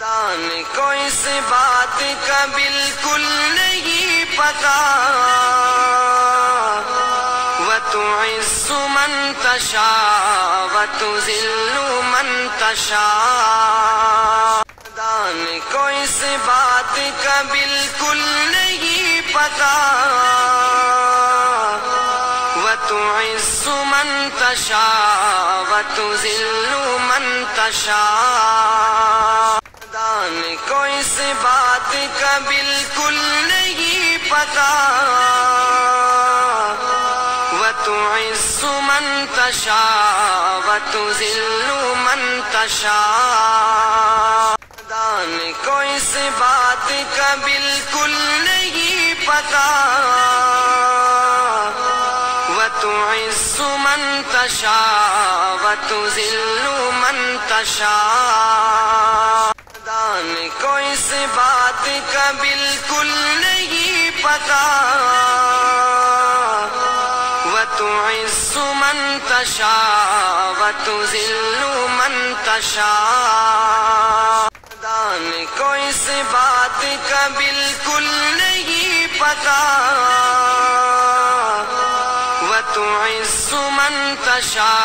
کو اس بات کا بالکل نہیں پتا وَتُعِزُّ مَن تَشَاءُ وَتُذِلُّ مَن تَشَاءُ کو اس بات کا بالکل نہیں پتا وَتُعِزُّ مَن تَشَاءُ وَتُذِلُّ مَن تَشَاءُ کو اس بات کا بالکل نہیں پتا وَتُعِزُّ مَن تَشَاءُ وَتُذِلُّ مَن تَشَاءُ کو اس بات کا بالکل نہیں پتا وَتُعِزُّ مَن تَشَاءُ وَتُذِلُّ مَن تَشَاءُ کو اس بات کا بالکل نہیں پتا وَتُعِزُّ مَن تَشَاءُ وَتُذِلُّ مَن تَشَاءُ کو اس بات کا بالکل نہیں پتا وَتُعِزُّ مَن تَشَاءُ